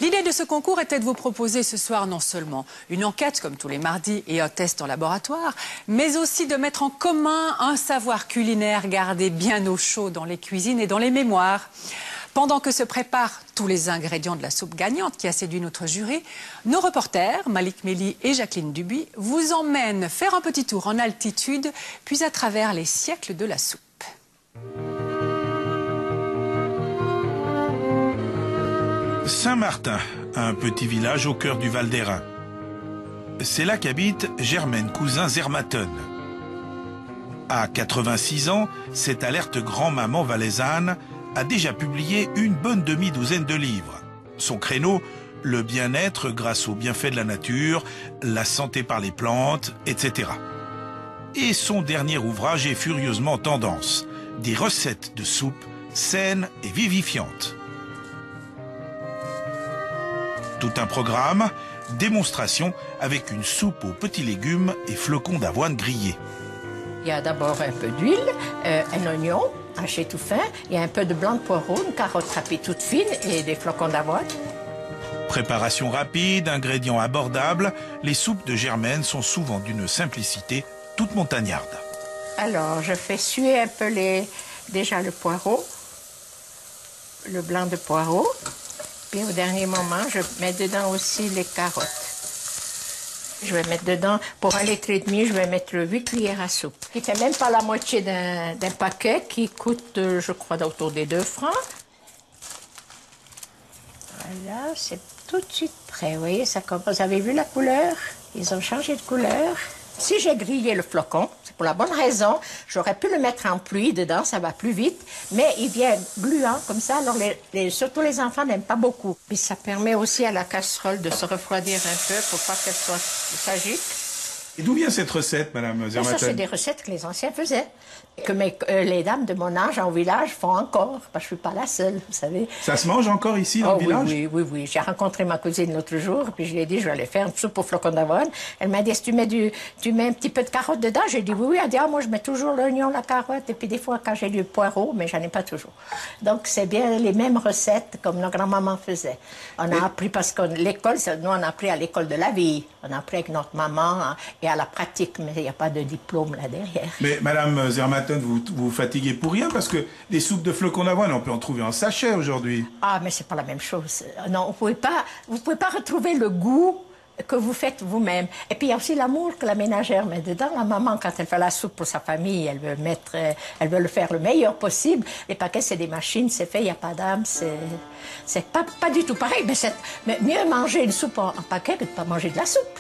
L'idée de ce concours était de vous proposer ce soir non seulement une enquête, comme tous les mardis, et un test en laboratoire, mais aussi de mettre en commun un savoir culinaire gardé bien au chaud dans les cuisines et dans les mémoires. Pendant que se préparent tous les ingrédients de la soupe gagnante qui a séduit notre jury, nos reporters, Malik Méli et Jacqueline Dubuis, vous emmènent faire un petit tour en altitude, puis à travers les siècles de la soupe. Saint-Martin, un petit village au cœur du Val d'Airain. C'est là qu'habite Germaine Cousin-Zermatten. À 86 ans, cette alerte grand-maman valaisanne a déjà publié une bonne demi-douzaine de livres. Son créneau, le bien-être grâce aux bienfaits de la nature, la santé par les plantes, etc. Et son dernier ouvrage est furieusement tendance, des recettes de soupe saines et vivifiantes. Tout un programme, démonstration avec une soupe aux petits légumes et flocons d'avoine grillés. Il y a d'abord un peu d'huile, un oignon haché tout fin, il y a un peu de blanc de poireau, une carotte râpée toute fine et des flocons d'avoine. Préparation rapide, ingrédients abordables, les soupes de Germaine sont souvent d'une simplicité toute montagnarde. Alors, je fais suer un peu déjà le poireau, le blanc de poireau. Puis au dernier moment, je mets dedans aussi les carottes. Je vais mettre dedans, pour 1,5 litre, je vais mettre 8 cuillères à soupe. Qui fait même pas la moitié d'un paquet qui coûte, je crois, autour des 2 francs. Voilà, c'est tout de suite prêt. Vous voyez, ça commence. Vous avez vu la couleur? Ils ont changé de couleur. Si j'ai grillé le flocon, c'est pour la bonne raison, j'aurais pu le mettre en pluie dedans, ça va plus vite, mais il vient gluant comme ça, alors surtout les enfants n'aiment pas beaucoup. Puis ça permet aussi à la casserole de se refroidir un peu pour pas qu'elle s'agite. Et d'où vient cette recette, Madame Zermatten? Ça, c'est des recettes que les anciens faisaient, que les dames de mon âge en village font encore, parce que je suis pas la seule, vous savez. Ça se mange encore ici, dans le village? Oui. J'ai rencontré ma cousine l'autre jour, puis je lui ai dit, je vais aller faire une soupe aux flocons d'avoine. Elle m'a dit, est-ce que tu mets un petit peu de carotte dedans? J'ai dit, oui. Elle dit, moi, je mets toujours l'oignon, la carotte, et puis des fois, quand j'ai du poireau, mais j'en ai pas toujours. Donc, c'est bien les mêmes recettes comme nos grand-mamans faisaient. On a appris, parce que l'école, nous, on a appris à l'école de la vie. On a appris avec notre maman, et à la pratique, mais il n'y a pas de diplôme là derrière. Mais Madame Zermatten, vous vous fatiguez pour rien, parce que des soupes de flocons d'avoine, on peut en trouver en sachet aujourd'hui. Ah, mais c'est pas la même chose. Non, vous pouvait pas retrouver le goût que vous faites vous-même. Et puis il y a aussi l'amour que la ménagère met dedans. La maman, quand elle fait la soupe pour sa famille, elle veut le faire le meilleur possible. Les paquets, c'est des machines, c'est fait, il n'y a pas d'âme, c'est pas du tout pareil. Mais mieux manger une soupe en paquet que de pas manger de la soupe.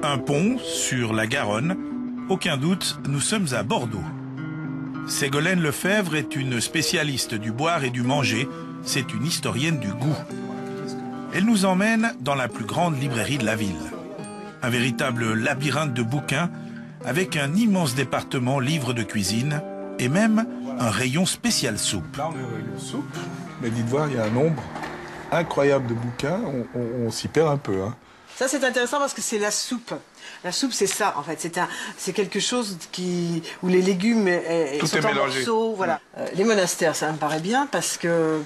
Un pont sur la Garonne. Aucun doute, nous sommes à Bordeaux. Ségolène Lefebvre est une spécialiste du boire et du manger. C'est une historienne du goût. Elle nous emmène dans la plus grande librairie de la ville. Un véritable labyrinthe de bouquins avec un immense département livres de cuisine et même un rayon spécial soupe. Là, on est au rayon soupe, mais dites voir, il y a un nombre incroyable de bouquins. On s'y perd un peu, hein. Ça, c'est intéressant parce que c'est la soupe. La soupe, c'est ça, en fait. C'est quelque chose où les légumes tout sont est en mélangé. morceaux. Voilà. Les monastères, ça me paraît bien parce que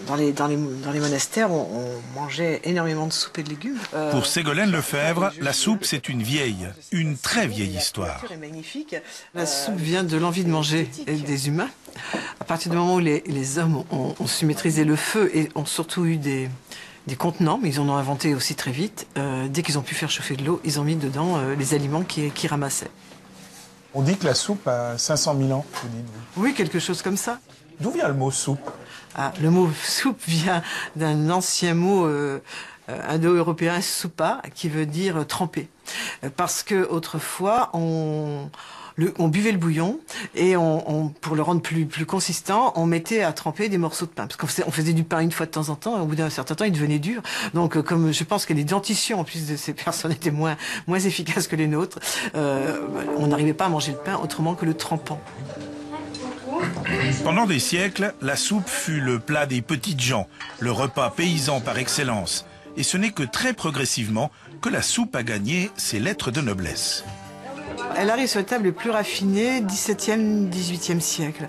dans les monastères, on mangeait énormément de soupe et de légumes. Pour Ségolène Lefebvre, la soupe, c'est une très vieille histoire. La magnifique. La soupe vient de l'envie de manger des humains. À partir du moment où les hommes ont su maîtriser le feu et ont surtout eu des contenants, mais ils en ont inventé aussi très vite. Dès qu'ils ont pu faire chauffer de l'eau, ils ont mis dedans les aliments qu'ils ramassaient. On dit que la soupe a 500 000 ans, vous dites. Oui, quelque chose comme ça. D'où vient le mot soupe? Le mot soupe vient d'un ancien mot indo-européen, soupa, qui veut dire tremper. Parce que autrefois, on buvait le bouillon et pour le rendre plus consistant, on mettait à tremper des morceaux de pain. Parce qu'on faisait du pain une fois de temps en temps, et au bout d'un certain temps, il devenait dur. Donc, comme je pense que les dentitions, en plus de ces personnes, étaient moins efficaces que les nôtres, on n'arrivait pas à manger le pain autrement que le trempant. Pendant des siècles, la soupe fut le plat des petites gens, le repas paysan par excellence. Et ce n'est que très progressivement que la soupe a gagné ses lettres de noblesse. Elle arrive sur les tables les plus raffinées, 17e, 18e siècle.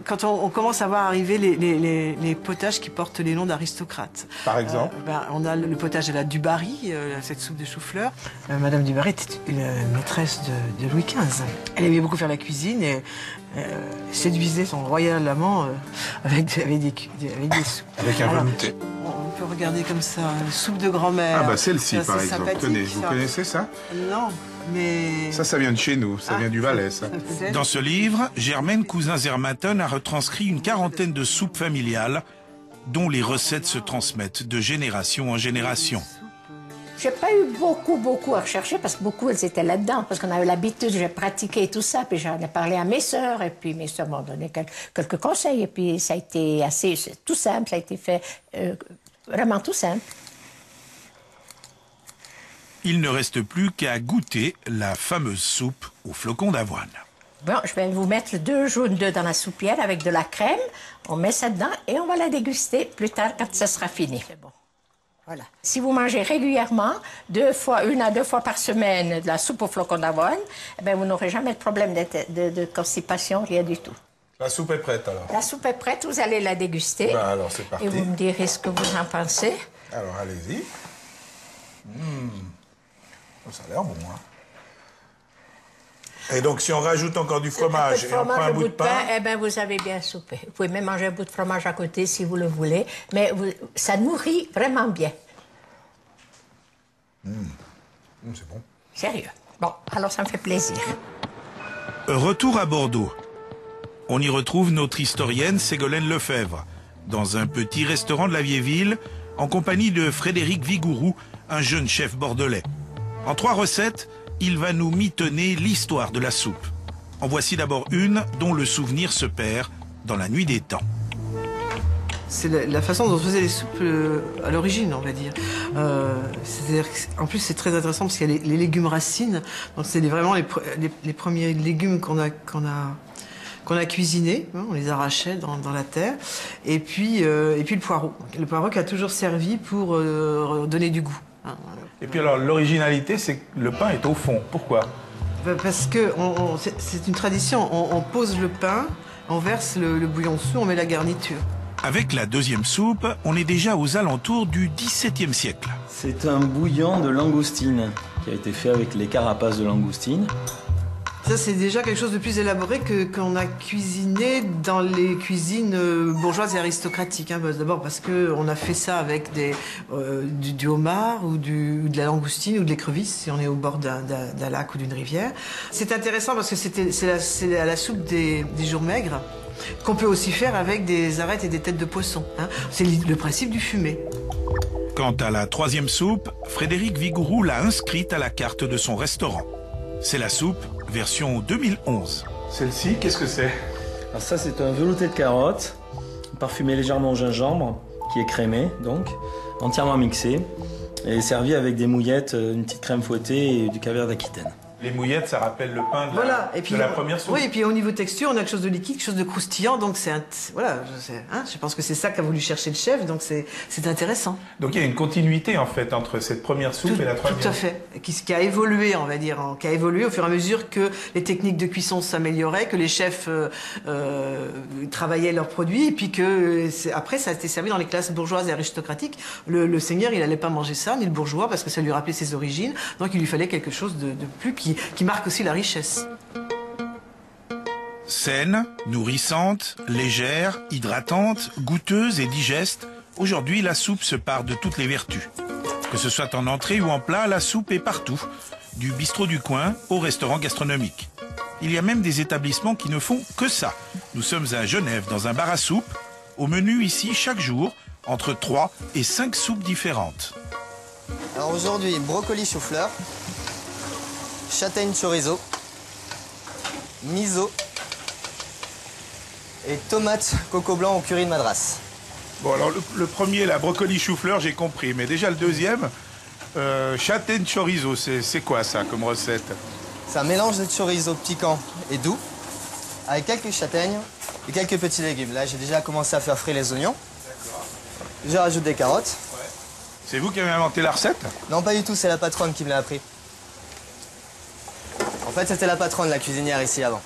quand on commence à voir arriver les potages qui portent les noms d'aristocrates. Par exemple on a le potage à la Dubarry, cette soupe de chou-fleur. Madame Dubarry était une maîtresse de Louis XV. Elle aimait beaucoup faire la cuisine et séduisait son royal amant avec des soupes. Avec un velouté. On peut regarder comme ça, une soupe de grand-mère. Ah bah celle-ci par exemple, tenez, vous ça. connaissez ça? Non, mais... Ça vient de chez nous, ça vient du Valais, ça. Dans ce livre, Germaine Cousin-Zermatten a retranscrit une quarantaine de soupes familiales dont les recettes se transmettent de génération en génération. J'ai pas eu beaucoup à rechercher parce que beaucoup elles étaient là-dedans, parce qu'on avait l'habitude, j'ai pratiqué tout ça, puis j'en ai parlé à mes sœurs, et puis mes sœurs m'ont donné quelques conseils, et puis ça a été assez tout simple, ça a été fait vraiment tout simple. Il ne reste plus qu'à goûter la fameuse soupe aux flocons d'avoine. Bon, je vais vous mettre 2 jaunes d'œufs dans la soupière avec de la crème, on met ça dedans et on va la déguster plus tard quand ça sera fini. C'est bon. Voilà. Si vous mangez régulièrement, 1 à 2 fois par semaine, de la soupe aux flocons d'avoine, eh bien, vous n'aurez jamais de problème de constipation, rien du tout. La soupe est prête alors. La soupe est prête, vous allez la déguster. Ben alors c'est parti. Et vous me direz ce que vous en pensez. Alors allez-y. Ça a l'air bon, hein. Et donc si on rajoute encore du fromage et on prend un bout de pain... eh bien, vous avez bien soupé. Vous pouvez même manger un bout de fromage à côté si vous le voulez, mais ça nourrit vraiment bien. C'est bon. Sérieux. Bon, alors ça me fait plaisir. Retour à Bordeaux. On y retrouve notre historienne Ségolène Lefebvre, dans un petit restaurant de la vieille ville, en compagnie de Frédéric Vigourou, un jeune chef bordelais. En 3 recettes, il va nous mitonner l'histoire de la soupe. En voici d'abord une dont le souvenir se perd dans la nuit des temps. C'est la façon dont on faisait les soupes à l'origine, on va dire. En plus, c'est très intéressant parce qu'il y a les légumes racines. Donc, c'est vraiment les premiers légumes qu'on a cuisinés. On les arrachait dans la terre. Et puis le poireau. Le poireau qui a toujours servi pour donner du goût. Et puis alors, l'originalité, c'est que le pain est au fond. Pourquoi? Parce que c'est une tradition. On pose le pain, on verse le bouillon dessous, on met la garniture. Avec la deuxième soupe, on est déjà aux alentours du XVIIe siècle. C'est un bouillon de langoustine qui a été fait avec les carapaces de langoustine. Ça, c'est déjà quelque chose de plus élaboré qu'on a cuisiné dans les cuisines bourgeoises et aristocratiques. Hein. D'abord parce qu'on a fait ça avec du homard ou de la langoustine ou de l'écrevisse, si on est au bord d'un lac ou d'une rivière. C'est intéressant parce que c'est la soupe des jours maigres qu'on peut aussi faire avec des arêtes et des têtes de poisson. Hein. C'est le principe du fumé. Quant à la troisième soupe, Frédéric Vigourou l'a inscrite à la carte de son restaurant. C'est la soupe version 2011. Celle-ci, qu'est-ce que c'est? Alors ça, c'est un velouté de carottes, parfumé légèrement au gingembre, qui est crémé, donc, entièrement mixé, et servi avec des mouillettes, une petite crème fouettée et du caviar d'Aquitaine. Les mouillettes, ça rappelle le pain de la première soupe. Oui, et puis au niveau texture, on a quelque chose de liquide, quelque chose de croustillant, donc je pense que c'est ça qu'a voulu chercher le chef, donc c'est intéressant. Donc il y a une continuité en fait entre cette première soupe et la troisième. Tout à fait, qui a évolué, on va dire, qui a évolué au fur et à mesure que les techniques de cuisson s'amélioraient, que les chefs travaillaient leurs produits, et puis que après ça a été servi dans les classes bourgeoises et aristocratiques. Le seigneur, il n'allait pas manger ça, ni le bourgeois, parce que ça lui rappelait ses origines, donc il lui fallait quelque chose de plus qui marque aussi la richesse. Saine, nourrissante, légère, hydratante, goûteuse et digeste, aujourd'hui la soupe se pare de toutes les vertus. Que ce soit en entrée ou en plat, la soupe est partout, du bistrot du coin au restaurant gastronomique. Il y a même des établissements qui ne font que ça. Nous sommes à Genève dans un bar à soupe. Au menu ici, chaque jour, entre 3 et 5 soupes différentes. Alors aujourd'hui, brocoli chou-fleur, châtaigne chorizo, miso et tomate coco blanc au curry de madras. Bon alors le premier, la brocoli chou-fleur, j'ai compris. Mais déjà le deuxième, châtaigne chorizo, c'est quoi ça comme recette? C'est un mélange de chorizo piquant et doux, avec quelques châtaignes et quelques petits légumes. Là, j'ai déjà commencé à faire frire les oignons. Je rajoute des carottes. C'est vous qui avez inventé la recette? Non, pas du tout, c'est la patronne qui me l'a appris. En fait, c'était la patronne, la cuisinière ici avant.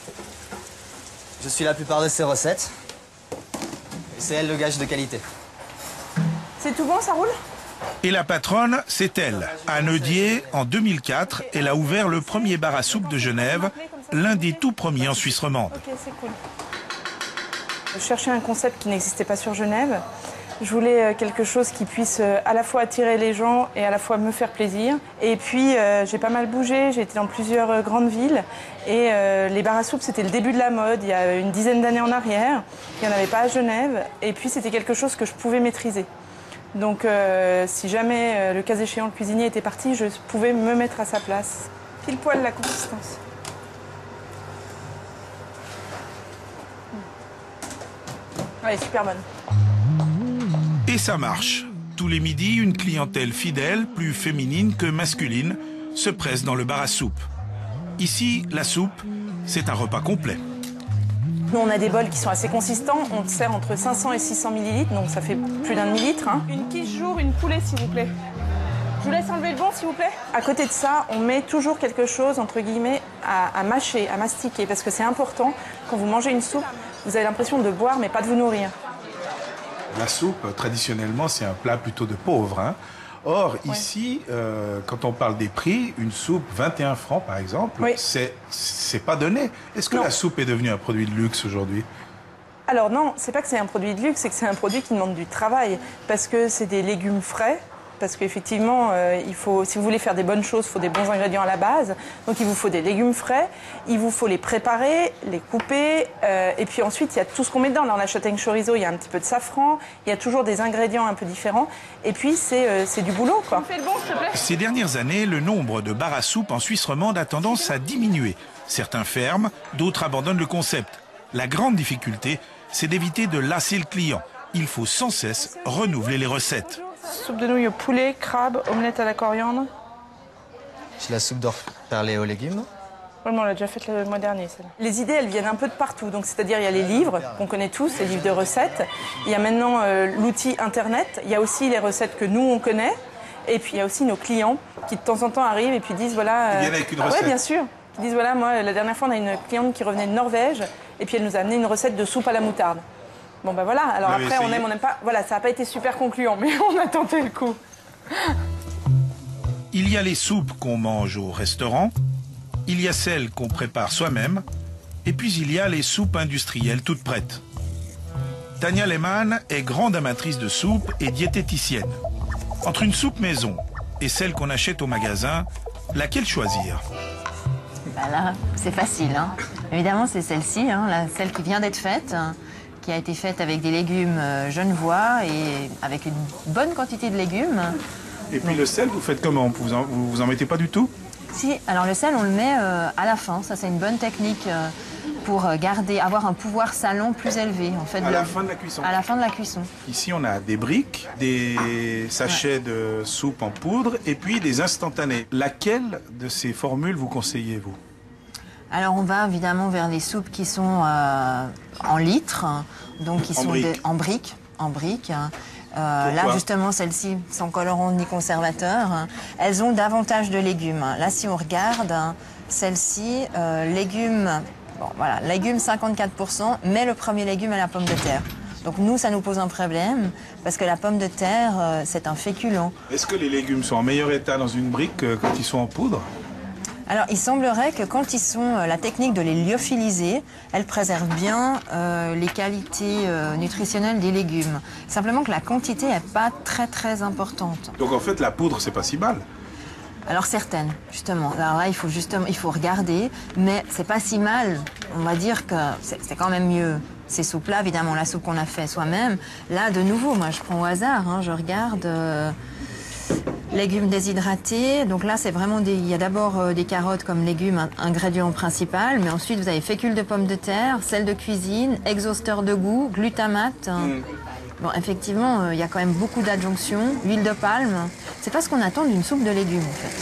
Je suis la plupart de ces recettes. Et c'est elle le gage de qualité. C'est tout bon, ça roule? Et la patronne, c'est elle. À Neudier, en 2004, elle a ouvert le premier bar à soupe de Genève, l'un des tout premiers en Suisse romande. Ok, c'est cool. Je cherchais un concept qui n'existait pas sur Genève. Je voulais quelque chose qui puisse à la fois attirer les gens et à la fois me faire plaisir. Et puis, j'ai pas mal bougé, j'ai été dans plusieurs grandes villes. Et les bars à soupe, c'était le début de la mode, il y a une dizaine d'années en arrière. Il n'y en avait pas à Genève. Et puis, c'était quelque chose que je pouvais maîtriser. Donc, si jamais, le cas échéant, le cuisinier était parti, je pouvais me mettre à sa place. Pile poil la consistance. Elle est super bonne. Et ça marche. Tous les midis, une clientèle fidèle, plus féminine que masculine, se presse dans le bar à soupe. Ici, la soupe, c'est un repas complet. Nous, on a des bols qui sont assez consistants. On sert entre 500 et 600 millilitres, donc ça fait plus d'un demi-litre. Hein. Une quiche jour, une poulet, s'il vous plaît. Je vous laisse enlever le bon, s'il vous plaît. À côté de ça, on met toujours quelque chose, entre guillemets, à mâcher, à mastiquer, parce que c'est important. Quand vous mangez une soupe, vous avez l'impression de boire, mais pas de vous nourrir. La soupe, traditionnellement, c'est un plat plutôt de pauvres. Hein. Or, ici, quand on parle des prix, une soupe 21 francs, par exemple, c'est pas donné. Est-ce que la soupe est devenue un produit de luxe aujourd'hui? Alors non, c'est pas que c'est un produit de luxe, c'est que c'est un produit qui demande du travail. Parce que c'est des légumes frais. Parce qu'effectivement, si vous voulez faire des bonnes choses, il faut des bons ingrédients à la base. Donc il vous faut des légumes frais, il vous faut les préparer, les couper. Et puis ensuite, il y a tout ce qu'on met dedans. Là, on a châtaigne chorizo, il y a un petit peu de safran. Il y a toujours des ingrédients un peu différents. Et puis, c'est du boulot, quoi. Fais le bon, s'il te plaît. Ces dernières années, le nombre de bars à soupe en Suisse romande a tendance à diminuer. Certains ferment, d'autres abandonnent le concept. La grande difficulté, c'est d'éviter de lasser le client. Il faut sans cesse renouveler les recettes. Soupe de nouilles au poulet, crabe, omelette à la coriandre. J'ai la soupe d'or perlée aux légumes. Oui, mais on l'a déjà faite le mois dernier, celle-là. Les idées, elles viennent un peu de partout. Donc, c'est-à-dire, il y a les livres qu'on connaît tous, les livres de recettes. Il y a maintenant l'outil Internet. Il y a aussi les recettes que nous, on connaît. Et puis, il y a aussi nos clients qui, de temps en temps, arrivent et puis disent, voilà... Ils viennent avec une recette. Oui, bien sûr. Ils disent, voilà, moi, la dernière fois, on a une cliente qui revenait de Norvège. Et puis, elle nous a amené une recette de soupe à la moutarde. Bon, ben voilà. Alors après, on aime, on n'aime pas. Voilà, ça n'a pas été super concluant, mais on a tenté le coup. Il y a les soupes qu'on mange au restaurant, il y a celles qu'on prépare soi-même, et puis il y a les soupes industrielles toutes prêtes. Tania Lehmann est grande amatrice de soupe et diététicienne. Entre une soupe maison et celle qu'on achète au magasin, laquelle choisir? Ben là, c'est facile. Hein. Évidemment, c'est celle-ci, hein, celle qui vient d'être faite, qui a été faite avec des légumes genevois et avec une bonne quantité de légumes. Et puis le sel, vous faites comment? Vous en mettez pas du tout? Si, alors le sel, on le met à la fin. Ça, c'est une bonne technique pour avoir un pouvoir salant plus élevé. En fait, à la fin de la cuisson? À la fin de la cuisson. Ici, on a des briques, des sachets de soupe en poudre et puis des instantanés. Laquelle de ces formules vous conseillez, vous? Alors, on va évidemment vers les soupes qui sont en litres, donc qui sont en briques. Là, justement, celles-ci, sans colorant ni conservateur, elles ont davantage de légumes. Là, si on regarde, celle-ci, légumes, bon, voilà, légumes 54%, mais le premier légume est la pomme de terre. Donc nous, ça nous pose un problème, parce que la pomme de terre, c'est un féculent. Est-ce que les légumes sont en meilleur état dans une brique que quand ils sont en poudre? Alors, il semblerait que quand ils sont, la technique de les lyophiliser, elle préserve bien les qualités nutritionnelles des légumes. Simplement que la quantité n'est pas très importante. Donc en fait, la poudre, c'est pas si mal. Alors certaines, justement. Alors là, il faut regarder, mais c'est pas si mal. On va dire que c'est quand même mieux. Ces soupes-là, évidemment, la soupe qu'on a fait soi-même. Là, de nouveau, moi, je prends au hasard, hein, je regarde... légumes déshydratés, donc là c'est vraiment il y a d'abord des carottes comme légumes, ingrédient principal, mais ensuite vous avez fécule de pommes de terre, sel de cuisine, exhausteur de goût, glutamate. Bon, effectivement, il y a quand même beaucoup d'adjonctions, huile de palme. C'est pas ce qu'on attend d'une soupe de légumes en fait.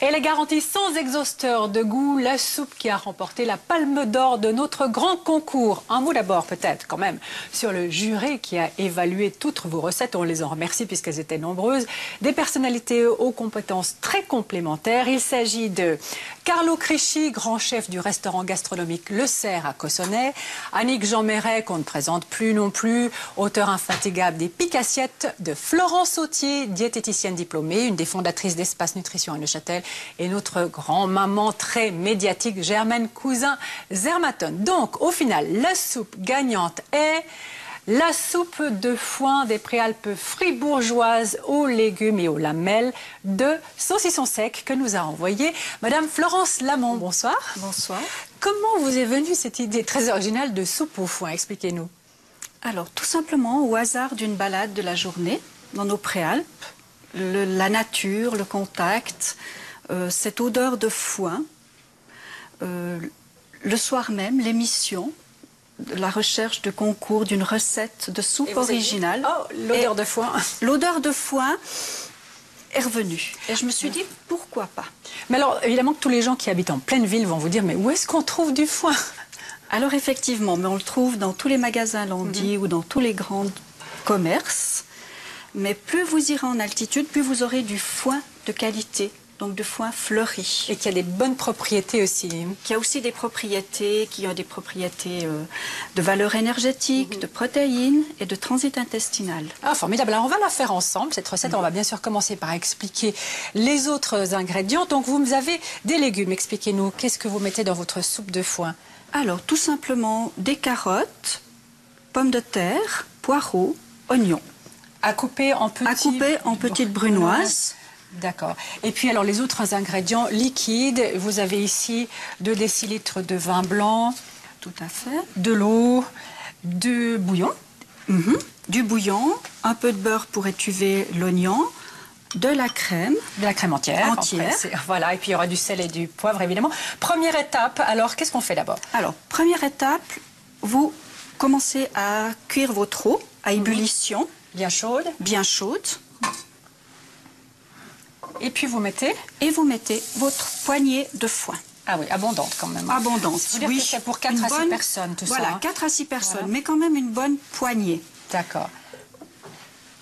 Elle est garantie sans exhausteur de goût, la soupe qui a remporté la palme d'or de notre grand concours. Un mot d'abord peut-être quand même sur le jury qui a évalué toutes vos recettes. On les en remercie puisqu'elles étaient nombreuses. Des personnalités aux compétences très complémentaires. Il s'agit de Carlo Crisci, grand chef du restaurant gastronomique Le Cerf à Cossonay. Annick Jean Méret, qu'on ne présente plus non plus, auteur infatigable des Pique-assiettes, de Florence Sautier, diététicienne diplômée, une des fondatrices d'Espace Nutrition à Neuchâtel, et notre grand-maman très médiatique, Germaine Cousin-Zermaton. Donc, au final, la soupe gagnante est la soupe de foin des Préalpes fribourgeoises aux légumes et aux lamelles de saucisson sec que nous a envoyé Madame Florence Lamont. Bonsoir. Bonsoir. Comment vous est venue cette idée très originale de soupe au foin? Expliquez-nous. Alors, tout simplement au hasard d'une balade de la journée dans nos Préalpes, la nature, le contact, cette odeur de foin, le soir même, l'émission, la recherche de concours d'une recette de soupe originale. Oh, l'odeur de foin. L'odeur de foin est revenue. Et je me suis dit, pourquoi pas? Mais alors, évidemment que tous les gens qui habitent en pleine ville vont vous dire, mais où est-ce qu'on trouve du foin? Alors effectivement, mais on le trouve dans tous les magasins Landy ou dans tous les grands commerces. Mais plus vous irez en altitude, plus vous aurez du foin de qualité. Donc de foin fleuri. Et qui a des bonnes propriétés aussi. Qui a aussi des propriétés, de valeur énergétique, de protéines et de transit intestinal. Ah, formidable. Alors on va la faire ensemble, cette recette. On va bien sûr commencer par expliquer les autres ingrédients. Donc vous avez des légumes. Expliquez-nous, qu'est-ce que vous mettez dans votre soupe de foin? Alors tout simplement des carottes, pommes de terre, poireaux, oignons. À couper en petites brunoises. D'accord. Et puis alors les autres ingrédients liquides, vous avez ici 2 décilitres de vin blanc. Tout à fait. De l'eau, du bouillon. Du bouillon, un peu de beurre pour étuver l'oignon, de la crème. De la crème entière. Voilà, et puis il y aura du sel et du poivre évidemment. Première étape, alors qu'est-ce qu'on fait d'abord? Alors, première étape, vous commencez à cuire votre eau à ébullition. Bien chaude. Bien chaude. Et puis vous mettez? Et vous mettez votre poignée de foin. Ah oui, abondante quand même. Abondante, oui. C'est pour 4 à 6 personnes, tout ça. Voilà, 4 à 6 personnes, mais quand même une bonne poignée. D'accord.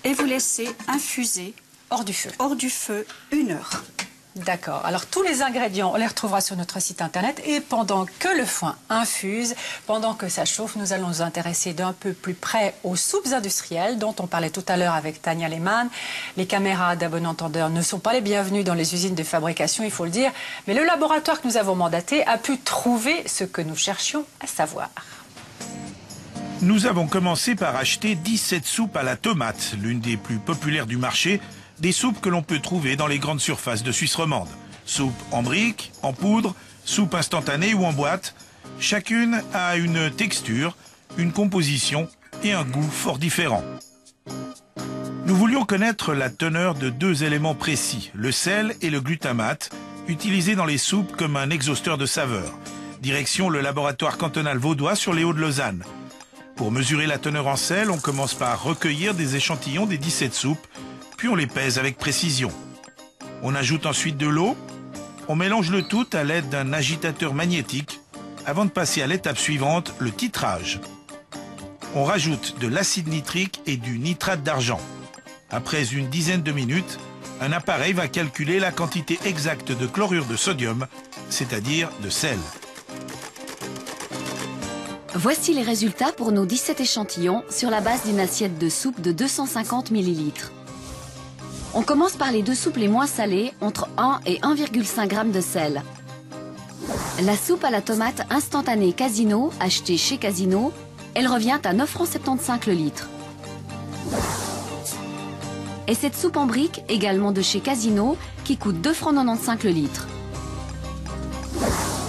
Et vous laissez infuser hors du feu. Hors du feu, 1 heure. D'accord. Alors, tous les ingrédients, on les retrouvera sur notre site internet. Et pendant que le foin infuse, pendant que ça chauffe, nous allons nous intéresser d'un peu plus près aux soupes industrielles dont on parlait tout à l'heure avec Tania Lehmann. Les caméras d'un bon entendeur ne sont pas les bienvenues dans les usines de fabrication, il faut le dire. Mais le laboratoire que nous avons mandaté a pu trouver ce que nous cherchions à savoir. Nous avons commencé par acheter 17 soupes à la tomate, l'une des plus populaires du marché. Des soupes que l'on peut trouver dans les grandes surfaces de Suisse romande. Soupe en briques, en poudre, soupe instantanée ou en boîte. Chacune a une texture, une composition et un goût fort différents. Nous voulions connaître la teneur de 2 éléments précis, le sel et le glutamate, utilisés dans les soupes comme un exhausteur de saveur. Direction le laboratoire cantonal vaudois sur les Hauts de Lausanne. Pour mesurer la teneur en sel, on commence par recueillir des échantillons des 17 soupes, puis on les pèse avec précision. On ajoute ensuite de l'eau, on mélange le tout à l'aide d'un agitateur magnétique avant de passer à l'étape suivante, le titrage. On rajoute de l'acide nitrique et du nitrate d'argent. Après une dizaine de minutes, un appareil va calculer la quantité exacte de chlorure de sodium, c'est-à-dire de sel. Voici les résultats pour nos 17 échantillons sur la base d'une assiette de soupe de 250 ml. On commence par les 2 soupes les moins salées, entre 1 et 1,5 g de sel. La soupe à la tomate instantanée Casino, achetée chez Casino, elle revient à 9,75 € le litre. Et cette soupe en brique, également de chez Casino, qui coûte 2,95 € le litre.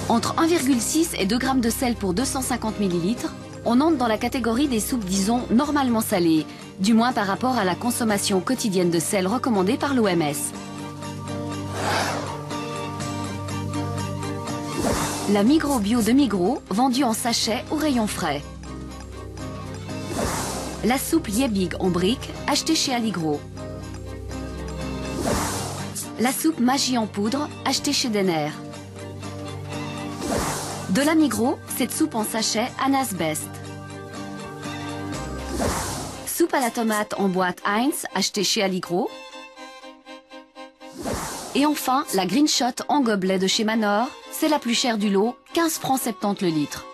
Entre 1,6 et 2 g de sel pour 250 ml, on entre dans la catégorie des soupes, disons, normalement salées, du moins par rapport à la consommation quotidienne de sel recommandée par l'OMS. La Migros Bio de Migros, vendue en sachet au rayon frais. La soupe Liebig en brique, achetée chez Alligro. La soupe Magie en poudre, achetée chez Denner. De la Migros, cette soupe en sachet Anna's Best. Soupe à la tomate en boîte Heinz, achetée chez Allegro. Et enfin, la Green Shot en gobelet de chez Manor, c'est la plus chère du lot, 15 francs 70 le litre.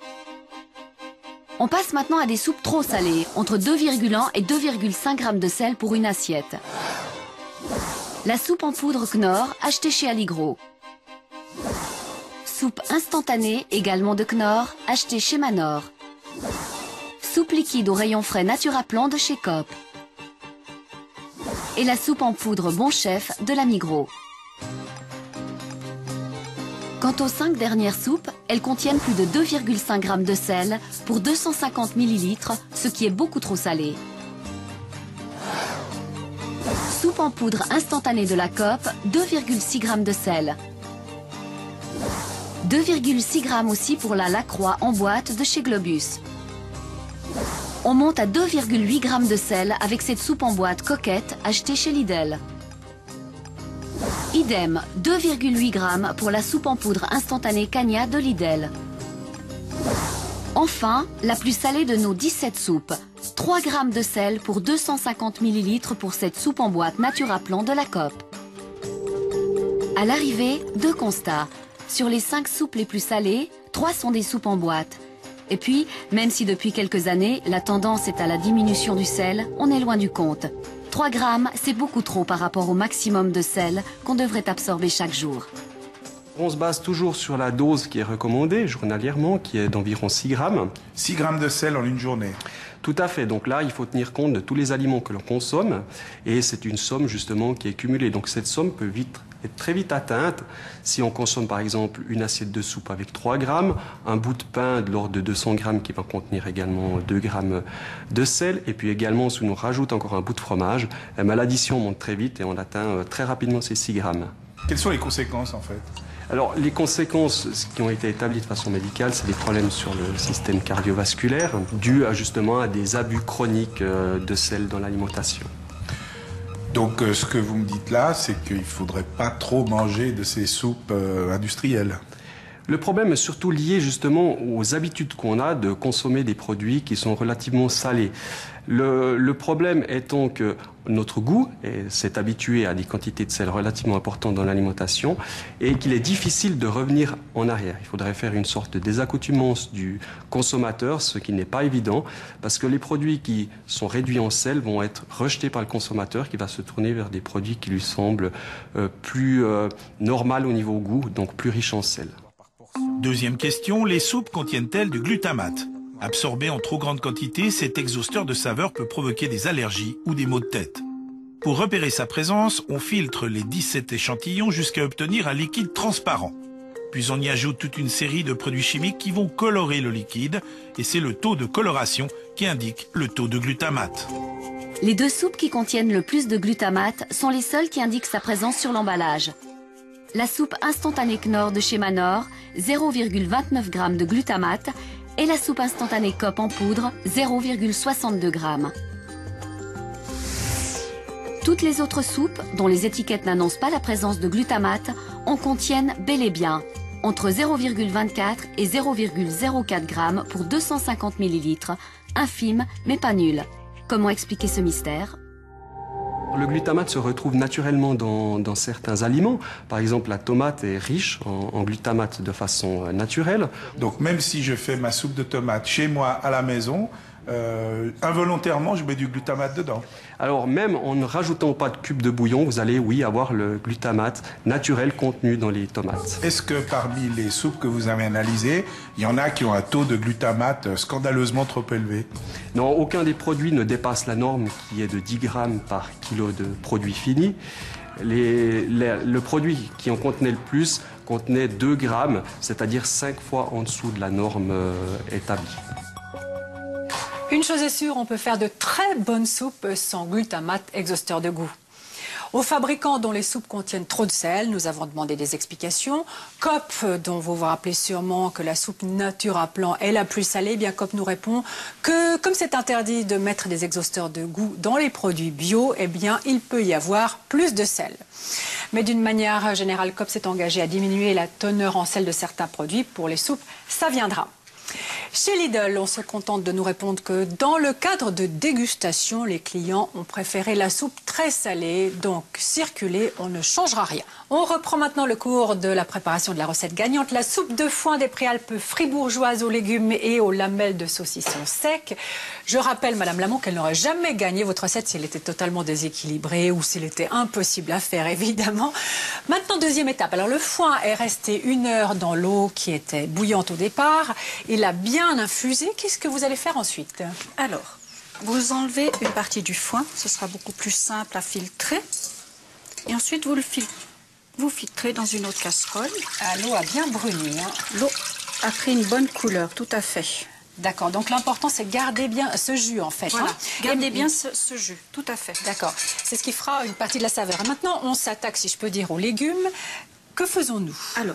On passe maintenant à des soupes trop salées, entre 2,1 et 2,5 g de sel pour une assiette. La soupe en poudre Knorr, achetée chez Allegro. Soupe instantanée, également de Knorr, achetée chez Manor. Soupe liquide au rayon frais Naturaplan de chez Coop. Et la soupe en poudre Bon Chef de la Migros. Quant aux 5 dernières soupes, elles contiennent plus de 2,5 g de sel pour 250 ml, ce qui est beaucoup trop salé. Soupe en poudre instantanée de la Coop, 2,6 g de sel. 2,6 g aussi pour la Lacroix en boîte de chez Globus. On monte à 2,8 g de sel avec cette soupe en boîte coquette achetée chez Lidl. Idem, 2,8 g pour la soupe en poudre instantanée Cagna de Lidl. Enfin, la plus salée de nos 17 soupes, 3 g de sel pour 250 ml pour cette soupe en boîte Naturaplan de la Coop. À l'arrivée, 2 constats. Sur les 5 soupes les plus salées, 3 sont des soupes en boîte. Et puis, même si depuis quelques années, la tendance est à la diminution du sel, on est loin du compte. 3 grammes, c'est beaucoup trop par rapport au maximum de sel qu'on devrait absorber chaque jour. On se base toujours sur la dose qui est recommandée journalièrement, qui est d'environ 6 grammes. 6 grammes de sel en une journée. Tout à fait. Donc là, il faut tenir compte de tous les aliments que l'on consomme. Et c'est une somme justement qui est cumulée. Donc cette somme peut être très vite atteinte si on consomme par exemple une assiette de soupe avec 3 grammes, un bout de pain de l'ordre de 200 grammes qui va contenir également 2 grammes de sel. Et puis également, si on rajoute encore un bout de fromage, l'addition monte très vite et on atteint très rapidement ces 6 grammes. Quelles sont les conséquences en fait ? Alors, les conséquences qui ont été établies de façon médicale, c'est des problèmes sur le système cardiovasculaire dus justement à des abus chroniques de sel dans l'alimentation. Donc, ce que vous me dites là, c'est qu'il ne faudrait pas trop manger de ces soupes industrielles. Le problème est surtout lié justement aux habitudes qu'on a de consommer des produits qui sont relativement salés. Le problème étant que notre goût s'est habitué à des quantités de sel relativement importantes dans l'alimentation et qu'il est difficile de revenir en arrière. Il faudrait faire une sorte de désaccoutumance du consommateur, ce qui n'est pas évident parce que les produits qui sont réduits en sel vont être rejetés par le consommateur qui va se tourner vers des produits qui lui semblent plus normaux au niveau goût, donc plus riches en sel. Deuxième question, les soupes contiennent-elles du glutamate ? Absorbé en trop grande quantité, cet exhausteur de saveur peut provoquer des allergies ou des maux de tête. Pour repérer sa présence, on filtre les 17 échantillons jusqu'à obtenir un liquide transparent. Puis on y ajoute toute une série de produits chimiques qui vont colorer le liquide, et c'est le taux de coloration qui indique le taux de glutamate. Les 2 soupes qui contiennent le plus de glutamate sont les seules qui indiquent sa présence sur l'emballage. La soupe instantanée Knorr de chez Manor, 0,29 g de glutamate, et la soupe instantanée Coop en poudre, 0,62 g. Toutes les autres soupes, dont les étiquettes n'annoncent pas la présence de glutamate, en contiennent bel et bien, entre 0,24 et 0,04 g pour 250 ml, infime mais pas nul. Comment expliquer ce mystère ? Le glutamate se retrouve naturellement dans certains aliments. Par exemple, la tomate est riche en glutamate de façon naturelle. Donc même si je fais ma soupe de tomate chez moi à la maison, involontairement je mets du glutamate dedans. Alors même en ne rajoutant pas de cube de bouillon, vous allez oui avoir le glutamate naturel contenu dans les tomates. Est-ce que parmi les soupes que vous avez analysées, il y en a qui ont un taux de glutamate scandaleusement trop élevé? Non, aucun des produits ne dépasse la norme qui est de 10 grammes par kilo de produit fini. Le produit qui en contenait le plus contenait 2 grammes, c'est-à-dire 5 fois en dessous de la norme établie. Une chose est sûre, on peut faire de très bonnes soupes sans glutamate exhausteur de goût. Aux fabricants dont les soupes contiennent trop de sel, nous avons demandé des explications. Coop, dont vous vous rappelez sûrement que la soupe nature à plan est la plus salée, eh bien Coop nous répond que comme c'est interdit de mettre des exhausteurs de goût dans les produits bio, eh bien il peut y avoir plus de sel. Mais d'une manière générale, Coop s'est engagé à diminuer la teneur en sel de certains produits. Pour les soupes, ça viendra. Chez Lidl, on se contente de nous répondre que dans le cadre de dégustation, les clients ont préféré la soupe très salée, donc circuler, on ne changera rien. On reprend maintenant le cours de la préparation de la recette gagnante, la soupe de foin des Préalpes fribourgeoises aux légumes et aux lamelles de saucisson sec. Je rappelle, Madame Lamont, qu'elle n'aurait jamais gagné votre recette si elle était totalement déséquilibrée ou s'il était impossible à faire, évidemment. Maintenant, deuxième étape. Alors, le foin est resté 1 heure dans l'eau qui était bouillante au départ. Il a bien infusé. Qu'est-ce que vous allez faire ensuite? Alors, vous enlevez une partie du foin. Ce sera beaucoup plus simple à filtrer. Et ensuite, vous filtrez dans une autre casserole. Ah, l'eau a bien bruni. Hein. L'eau a pris une bonne couleur, tout à fait. D'accord, donc l'important c'est garder bien ce jus en fait. Voilà, hein. gardez bien ce jus, tout à fait. D'accord, c'est ce qui fera une partie de la saveur. Maintenant, on s'attaque, si je peux dire, aux légumes. Que faisons-nous? Alors,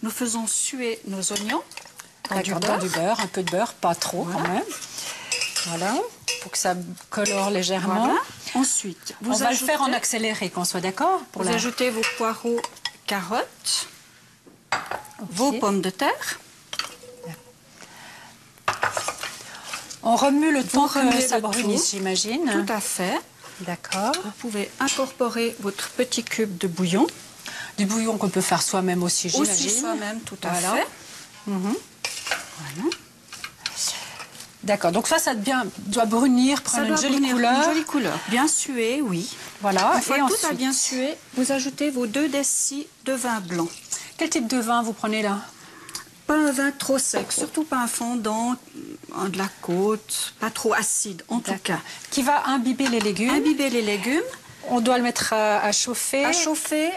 nous faisons suer nos oignons. Dans du beurre, un peu de beurre, pas trop quand même. Voilà, pour que ça colore légèrement. Voilà. Ensuite, on va le faire en accéléré, qu'on soit d'accord. Vous ajoutez vos poireaux, carottes, vos pommes de terre. On remue le temps que ça brunisse, j'imagine. Tout à fait. D'accord. Vous pouvez incorporer votre petit cube de bouillon. Du bouillon qu'on peut faire soi-même aussi, j'imagine. Aussi soi-même, tout à fait. Voilà. D'accord, donc ça doit brunir, prendre une jolie couleur. Une jolie couleur, bien sué, oui. Voilà. Une fois que tout a bien sué, vous ajoutez vos 2 décis de vin blanc. Quel type de vin vous prenez là? Pas un vin trop sec, surtout pas un fondant, de la côte, pas trop acide en tout cas. Qui va imbiber les légumes. Imbiber les légumes. On doit le mettre à chauffer. À chauffer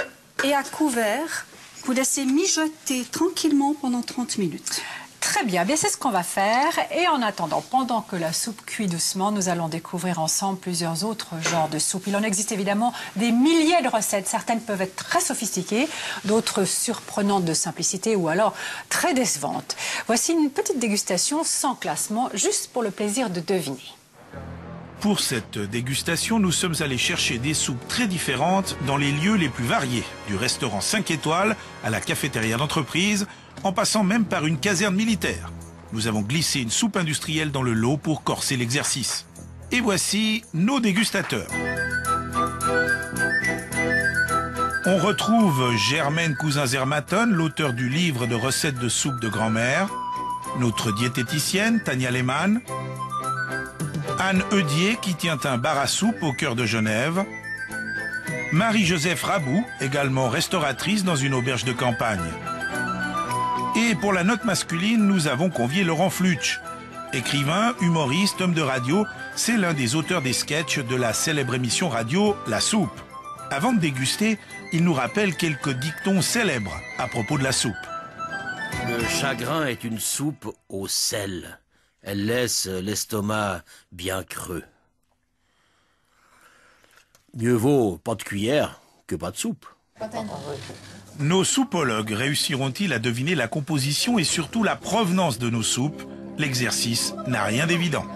et à couvert. Vous laissez mijoter tranquillement pendant 30 minutes. Très bien, c'est ce qu'on va faire. Et en attendant, pendant que la soupe cuit doucement, nous allons découvrir ensemble plusieurs autres genres de soupes. Il en existe évidemment des milliers de recettes. Certaines peuvent être très sophistiquées, d'autres surprenantes de simplicité ou alors très décevantes. Voici une petite dégustation sans classement, juste pour le plaisir de deviner. Pour cette dégustation, nous sommes allés chercher des soupes très différentes dans les lieux les plus variés, du restaurant 5 étoiles à la cafétéria d'entreprise, en passant même par une caserne militaire. Nous avons glissé une soupe industrielle dans le lot pour corser l'exercice. Et voici nos dégustateurs. On retrouve Germaine Cousin-Zermatten, l'auteur du livre de recettes de soupe de grand-mère, notre diététicienne Tania Lehmann, Anne Eudier qui tient un bar à soupe au cœur de Genève, Marie-Joseph Rabou, également restauratrice dans une auberge de campagne. Et pour la note masculine, nous avons convié Laurent Flutsch. Écrivain, humoriste, homme de radio, c'est l'un des auteurs des sketchs de la célèbre émission radio La Soupe. Avant de déguster, il nous rappelle quelques dictons célèbres à propos de la soupe. Le chagrin est une soupe au sel. Elle laisse l'estomac bien creux. Mieux vaut pas de cuillère que pas de soupe. Nos soupologues réussiront-ils à deviner la composition et surtout la provenance de nos soupes? L'exercice n'a rien d'évident.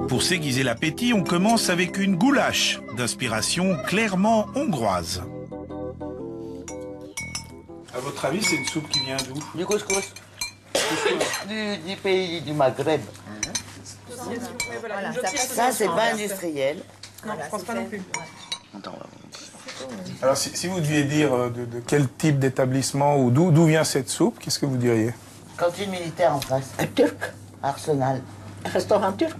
Pour s'aiguiser l'appétit, on commence avec une goulash d'inspiration clairement hongroise. À votre avis, c'est une soupe qui vient d'où? Du couscous. Du pays du Maghreb. Voilà, ça, c'est pas industriel. Non, je pense pas non plus. Alors, si vous deviez dire de quel type d'établissement ou d'où vient cette soupe, qu'est-ce que vous diriez? Cantine militaire en face. Un turc. Arsenal. Un restaurant turc.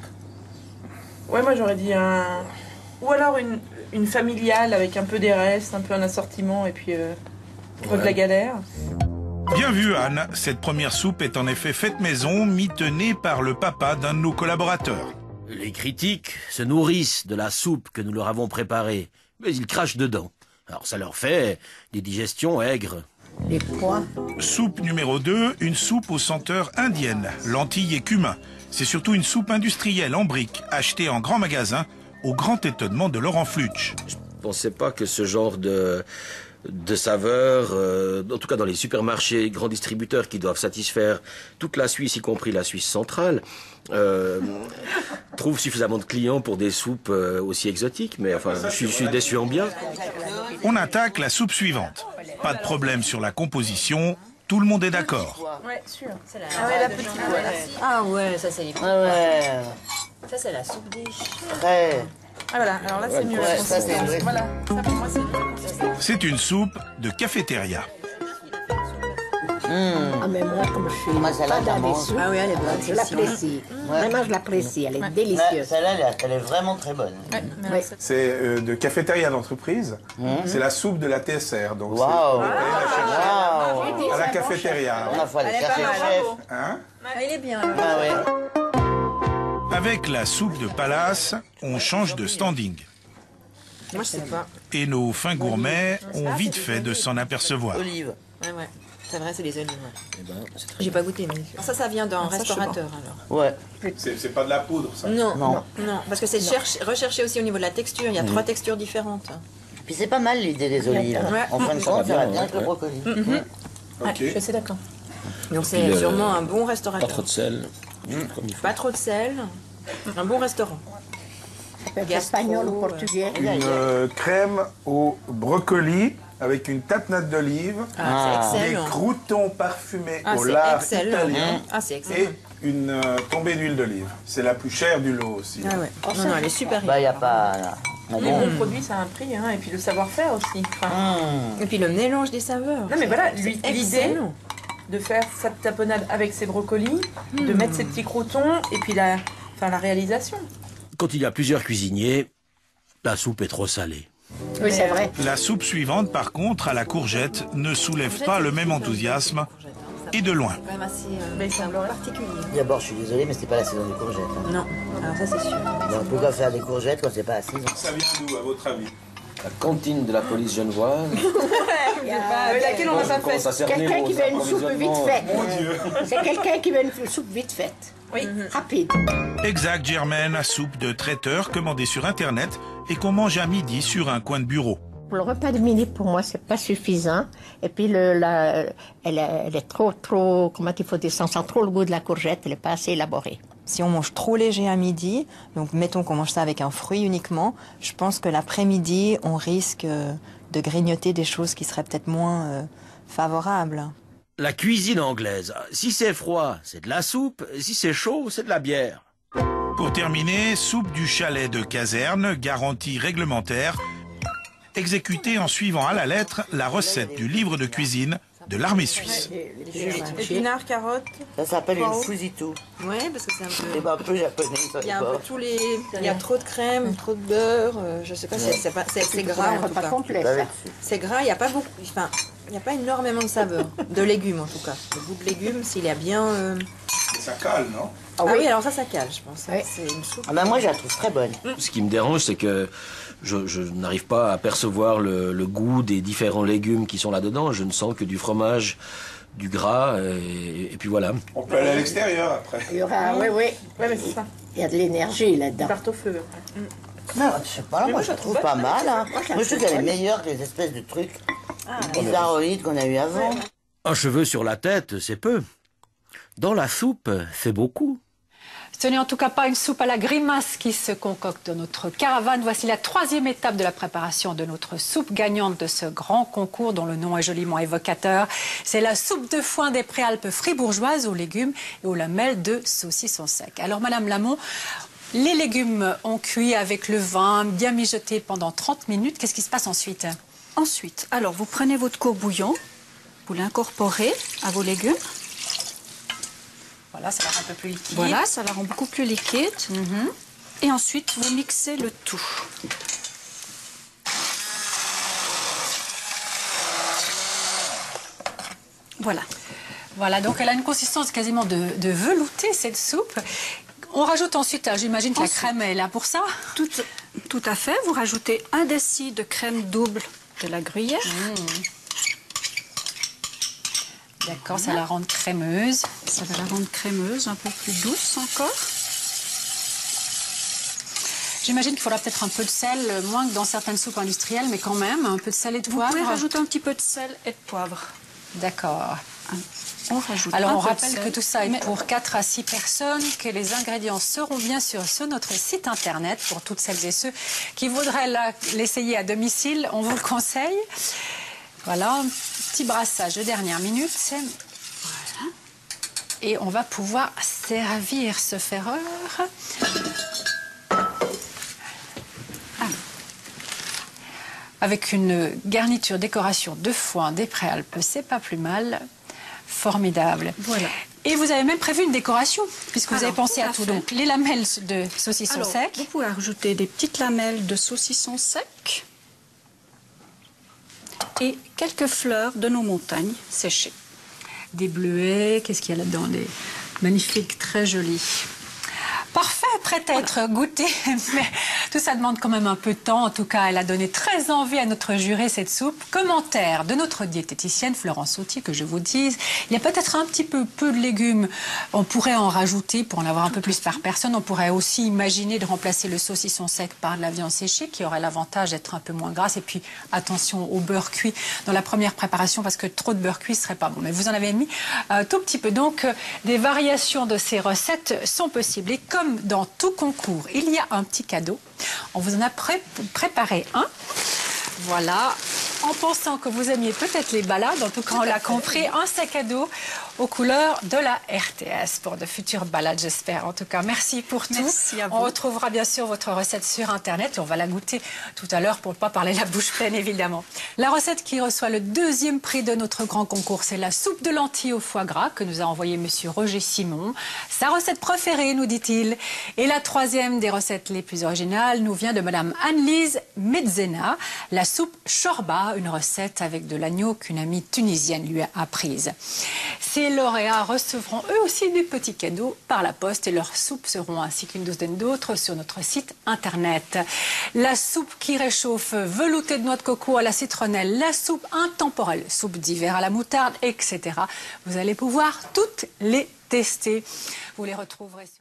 Ouais, moi j'aurais dit un... Ou alors une familiale avec un peu des restes, un peu un assortiment et puis de la galère. Bien vu Anne, cette première soupe est en effet faite maison, mitonnée par le papa d'un de nos collaborateurs. Les critiques se nourrissent de la soupe que nous leur avons préparée, mais ils crachent dedans. Alors ça leur fait des digestions aigres. Les pois. Soupe numéro 2, une soupe aux senteurs indiennes, lentilles et cumin. C'est surtout une soupe industrielle en briques, achetée en grand magasin, au grand étonnement de Laurent Flutsch. Je pensais pas que ce genre de saveurs, en tout cas dans les supermarchés, grands distributeurs qui doivent satisfaire toute la Suisse, y compris la Suisse centrale, trouvent suffisamment de clients pour des soupes aussi exotiques. Mais enfin, je suis déçu en bien. On attaque la soupe suivante. Pas de problème sur la composition, tout le monde est d'accord. Ouais, sûr. Ah ouais, la petite. Ah ouais, ça c'est les. Ah ouais. Ça c'est la soupe des chiens. Très. Ah voilà, alors là c'est mieux la consistance. Voilà, ça pour moi c'est mieux. C'est une soupe de cafétéria. Ah, mais moi, comme je suis Moi, celle-là, pas dans les j'adore. soupes, Ah oui, elle est bonne. je l'apprécie. Vraiment, je l'apprécie. Elle est délicieuse. Celle-là, elle est vraiment très bonne. Oui. C'est de cafétéria d'entreprise. C'est la soupe de la TSR. Donc Waouh. à la cafétéria. On a faut aller Elle est chercher pas le mal, chef. bravo. Hein? Ah, il est bien. Ah ouais. Avec la soupe de Palace, on change de standing. Moi je sais pas. Et nos fins gourmets ont vite fait de s'en apercevoir. Olive. Ouais. C'est vrai, c'est les olives. J'ai pas goûté, mais. Ça vient d'un restaurateur alors. Ouais. C'est pas de la poudre, ça. Non, parce que c'est recherché aussi au niveau de la texture. Il y a 3 textures différentes. Puis c'est pas mal l'idée des olives. Ouais. En fin de compte, ça va bien avec le brocoli. Ouais, je suis assez d'accord. Donc c'est sûrement un bon restaurateur. Pas trop de sel. Pas trop de sel. Un bon restaurant. Ça peut être espagnol ou portugais. Une crème au brocoli avec une tapenade d'olive, C'est des excellent. croûtons parfumés au C'est lard excellent. italien C'est et excellent. une tombée d'huile d'olive. C'est la plus chère du lot aussi. Ah ouais. Non, elle est super. Bah, il n'y a pas. Les bons produits, ça a un prix, hein, et puis le savoir-faire aussi. Enfin, Et puis le mélange des saveurs. non mais voilà, C'est l'idée excellent. de faire sa tapenade avec ses brocolis, de mettre ses petits croûtons, et puis la réalisation. Quand il y a plusieurs cuisiniers, la soupe est trop salée. Oui, c'est vrai. La soupe suivante, par contre, à la courgette, ne soulève pas le même enthousiasme, et de loin. C'est quand même assez particulier. D'abord, je suis désolé, mais c'était pas la saison des courgettes. Hein. Non, alors ça c'est sûr. Donc, pourquoi faire des courgettes quand c'est pas la saison? Ça vient d'où, à votre avis? La cantine de la police genevoise. Laquelle on n'a pas fait. Quelqu'un qui veut une soupe vite faite. C'est quelqu'un qui veut une soupe vite faite. Oui. Rapide. Exact, Germaine, soupe de traiteur commandée sur Internet et qu'on mange à midi sur un coin de bureau. Pour le repas de midi, pour moi, c'est pas suffisant. Et puis, elle est trop, comment il faut dire, ça sent trop le goût de la courgette, elle n'est pas assez élaborée. Si on mange trop léger à midi, donc mettons qu'on mange ça avec un fruit uniquement, je pense que l'après-midi, on risque de grignoter des choses qui seraient peut-être moins favorables. La cuisine anglaise, si c'est froid, c'est de la soupe, si c'est chaud, c'est de la bière. Pour terminer, soupe du chalet de caserne, garantie réglementaire, exécutée en suivant à la lettre la recette du livre de cuisine de l'armée suisse. Épinards, carottes. Ça s'appelle une fusitou. Oui, parce que c'est un peu... C'est un peu japonais, ça. Il y a un peu tous les... Il y a trop de crème, trop de beurre, je sais pas, c'est gras en tout cas. Complet, ça. C'est gras, il n'y a pas beaucoup... Enfin, il n'y a pas énormément de saveur. De légumes en tout cas. Le goût de légumes, s'il y a bien... Ça cale, non? Ah oui, alors ça cale, je pense. Oui. C'est une soupe. Ah ben moi, je la trouve très bonne. Ce qui me dérange, c'est que je n'arrive pas à percevoir le goût des différents légumes qui sont là-dedans. Je ne sens que du fromage, du gras, et puis voilà. On peut aller à l'extérieur après. Il y aura, oui. Ouais, mais c'est ça. Il y a de l'énergie là-dedans. Tarte au feu. Non, je sais pas, moi, je la trouve pas mal. Hein. Moi, je trouve qu'elle est meilleure que les espèces de trucs bizarroïdes qu'on a eu avant. Un cheveu sur la tête, c'est peu. Dans la soupe, c'est beaucoup. Ce n'est en tout cas pas une soupe à la grimace qui se concocte dans notre caravane. Voici la 3e étape de la préparation de notre soupe gagnante de ce grand concours dont le nom est joliment évocateur. C'est la soupe de foin des Préalpes fribourgeoises aux légumes et aux lamelles de saucisson sec. Alors Madame Lamont, les légumes ont cuit avec le vin, bien mijotés pendant 30 minutes. Qu'est-ce qui se passe ensuite? Ensuite, alors vous prenez votre courbouillon, vous l'incorporez à vos légumes. Voilà, ça va être un peu plus liquide. Voilà, ça la rend beaucoup plus liquide. Et ensuite, vous mixez le tout. Voilà. Voilà, donc elle a une consistance quasiment de velouté, cette soupe. On rajoute ensuite, j'imagine que la crème est là pour ça. Tout à fait. Vous rajoutez 1 déci de crème double de la gruyère. D'accord, ça la rend crémeuse. Ça va la rendre crémeuse, un peu plus douce encore. J'imagine qu'il faudra peut-être un peu de sel, moins que dans certaines soupes industrielles, mais quand même, un peu de sel et de poivre. Vous pouvez rajouter un petit peu de sel et de poivre. D'accord. On rajoute. Alors on rappelle que tout ça est pour 4 à 6 personnes, que les ingrédients seront bien sûr sur notre site internet pour toutes celles et ceux qui voudraient l'essayer à domicile, on vous le conseille. Voilà, un petit brassage de dernière minute. Voilà. Et on va pouvoir servir ce ferreur. Avec une garniture décoration de foin des Préalpes, c'est pas plus mal. Formidable. Voilà. Et vous avez même prévu une décoration, puisque vous avez pensé à tout. Donc, les lamelles de saucisson sec. Vous pouvez rajouter des petites lamelles de saucisson sec et quelques fleurs de nos montagnes séchées. Des bleuets, qu'est-ce qu'il y a là-dedans? Des magnifiques, très jolis. Parfait, prête à être goûtée, mais tout ça demande quand même un peu de temps. En tout cas, elle a donné très envie à notre juré, cette soupe. Commentaire de notre diététicienne Florence Sautier, que je vous dise. Il y a peut-être un petit peu de légumes. On pourrait en rajouter pour en avoir un peu plus par personne. On pourrait aussi imaginer de remplacer le saucisson sec par de la viande séchée, qui aurait l'avantage d'être un peu moins grasse. Et puis, attention au beurre cuit dans la première préparation, parce que trop de beurre cuit ne serait pas bon. Mais vous en avez mis tout petit peu. Donc, des variations de ces recettes sont possibles. Et comme dans tout concours, il y a un petit cadeau. On vous en a préparé un. Voilà. En pensant que vous aimiez peut-être les balades, en tout cas on l'a compris, un sac à dos aux couleurs de la RTS pour de futures balades, j'espère. En tout cas, merci pour tout. Merci à vous. On retrouvera bien sûr votre recette sur Internet et on va la goûter tout à l'heure pour ne pas parler la bouche pleine, évidemment. La recette qui reçoit le 2e prix de notre grand concours, c'est la soupe de lentilles au foie gras que nous a envoyé monsieur Roger Simon. Sa recette préférée, nous dit-il. Et la 3e des recettes les plus originales nous vient de madame Anne-Lise Mezzena, la soupe shorba, une recette avec de l'agneau qu'une amie tunisienne lui a apprise. Ces lauréats recevront eux aussi des petits cadeaux par la poste et leurs soupes seront ainsi qu'une douzaine d'autres sur notre site internet. La soupe qui réchauffe, veloutée de noix de coco à la citronnelle, la soupe intemporelle, soupe d'hiver à la moutarde, etc. Vous allez pouvoir toutes les tester. Vous les retrouverez sur